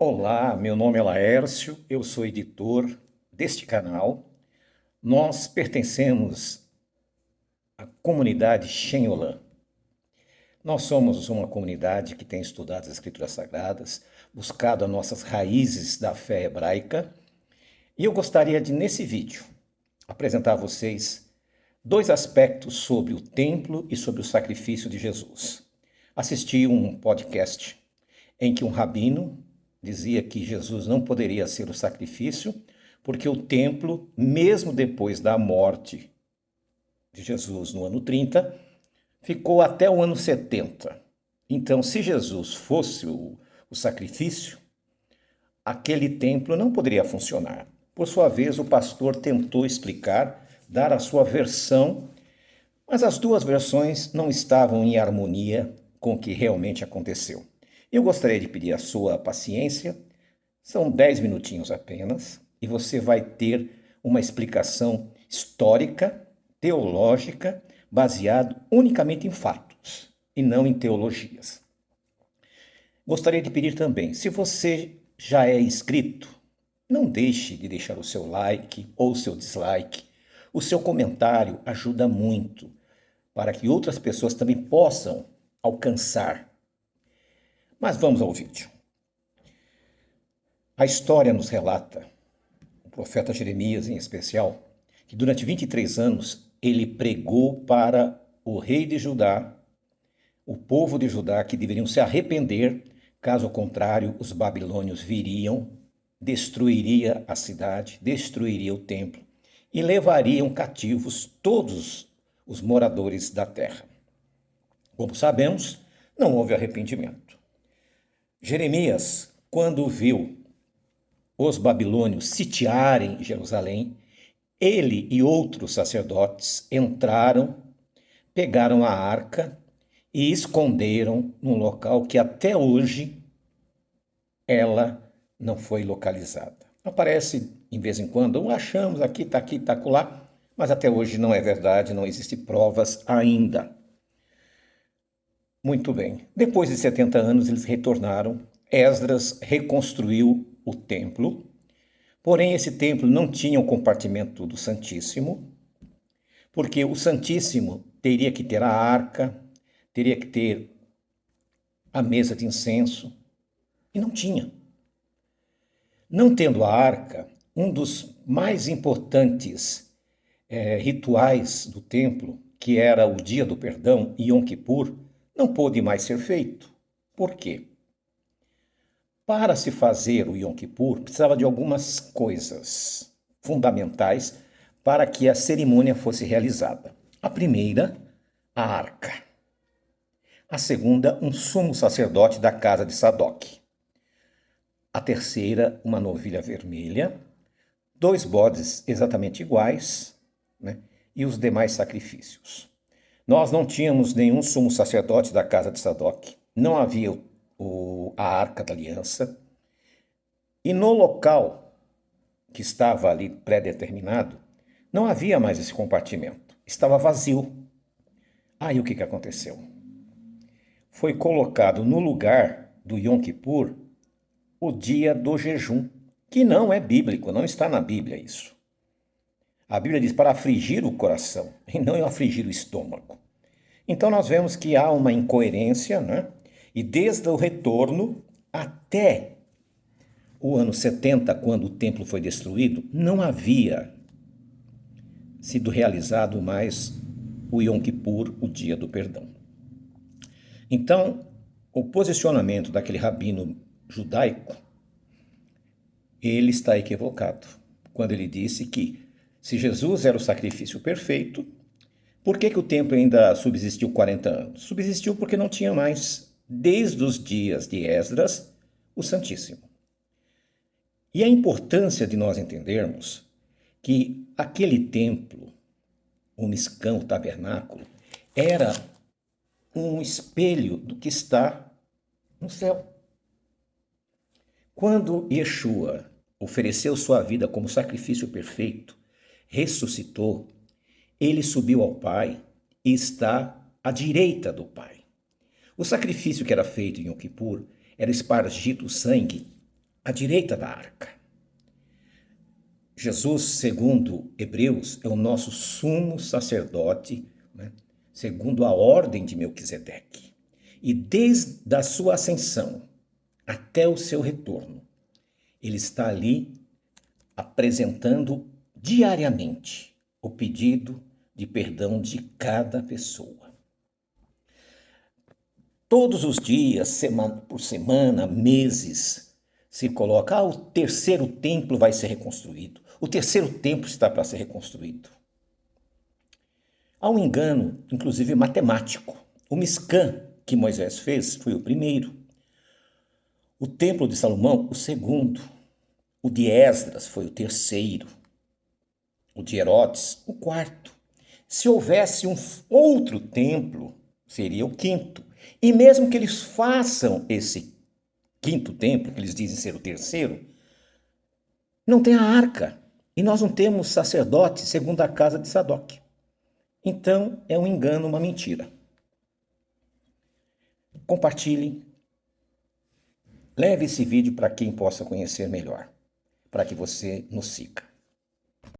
Olá, meu nome é Laércio, eu sou editor deste canal. Nós pertencemos à comunidade Shenholan. Nós somos uma comunidade que tem estudado as Escrituras Sagradas, buscado as nossas raízes da fé hebraica, e eu gostaria de, nesse vídeo, apresentar a vocês dois aspectos sobre o templo e sobre o sacrifício de Jesus. Assisti um podcast em que um rabino dizia que Jesus não poderia ser o sacrifício, porque o templo, mesmo depois da morte de Jesus no ano 30, ficou até o ano 70. Então, se Jesus fosse o sacrifício, aquele templo não poderia funcionar. Por sua vez, o pastor tentou explicar, dar a sua versão, mas as duas versões não estavam em harmonia com o que realmente aconteceu. Eu gostaria de pedir a sua paciência, são 10 minutinhos apenas, e você vai ter uma explicação histórica, teológica, baseado unicamente em fatos e não em teologias. Gostaria de pedir também, se você já é inscrito, não deixe de deixar o seu like ou o seu dislike. O seu comentário ajuda muito para que outras pessoas também possam alcançar. Mas vamos ao vídeo. A história nos relata, o profeta Jeremias em especial, que durante 23 anos ele pregou para o rei de Judá, o povo de Judá, que deveriam se arrepender, caso contrário os babilônios viriam, destruiria a cidade, destruiria o templo e levariam cativos todos os moradores da terra. Como sabemos, não houve arrependimento. Jeremias, quando viu os babilônios sitiarem Jerusalém, ele e outros sacerdotes entraram, pegaram a arca e esconderam num local que até hoje ela não foi localizada. Aparece de vez em quando, achamos aqui, tá acolá, mas até hoje não é verdade, não existem provas ainda. Muito bem. Depois de 70 anos, eles retornaram. Esdras reconstruiu o templo. Porém, esse templo não tinha o compartimento do Santíssimo, porque o Santíssimo teria que ter a arca, teria que ter a mesa de incenso, e não tinha. Não tendo a arca, um dos mais importantes rituais do templo, que era o Dia do Perdão, Yom Kippur, não pôde mais ser feito. Por quê? Para se fazer o Yom Kippur, precisava de algumas coisas fundamentais para que a cerimônia fosse realizada. A primeira, a arca. A segunda, um sumo sacerdote da casa de Sadoc. A terceira, uma novilha vermelha, 2 bodes exatamente iguais, né? E os demais sacrifícios. Nós não tínhamos nenhum sumo sacerdote da casa de Sadoc, não havia a Arca da Aliança, e no local que estava ali pré-determinado, não havia mais esse compartimento, estava vazio. Aí o que aconteceu? Foi colocado no lugar do Yom Kippur o dia do jejum, que não é bíblico, não está na Bíblia isso. A Bíblia diz para afligir o coração e não afligir o estômago. Então nós vemos que há uma incoerência, né? E desde o retorno até o ano 70, quando o templo foi destruído, não havia sido realizado mais o Yom Kippur, o Dia do Perdão. Então, o posicionamento daquele rabino judaico, ele está equivocado, quando ele disse que se Jesus era o sacrifício perfeito, por que o templo ainda subsistiu 40 anos? Subsistiu porque não tinha mais, desde os dias de Esdras, o Santíssimo. E a importância de nós entendermos que aquele templo, o Mishkan, o tabernáculo, era um espelho do que está no céu. Quando Yeshua ofereceu sua vida como sacrifício perfeito, ressuscitou, ele subiu ao Pai e está à direita do Pai. O sacrifício que era feito em Yom Kippur era espargido o sangue à direita da arca. Jesus, segundo Hebreus, é o nosso sumo sacerdote, né? Segundo a ordem de Melquisedeque. E desde a sua ascensão até o seu retorno, ele está ali apresentando diariamente o pedido de perdão de cada pessoa. Todos os dias, semana por semana, meses, se coloca, o terceiro templo vai ser reconstruído. O terceiro templo está para ser reconstruído. Há um engano, inclusive matemático. O Mishkan que Moisés fez foi o primeiro. O templo de Salomão, o segundo. O de Esdras foi o terceiro. O de Herodes, o quarto. Se houvesse um outro templo, seria o quinto. E mesmo que eles façam esse quinto templo, que eles dizem ser o terceiro, não tem a arca. E nós não temos sacerdote segundo a casa de Sadoc. Então é um engano, uma mentira. Compartilhe. Leve esse vídeo para quem possa conhecer melhor, para que você nos siga.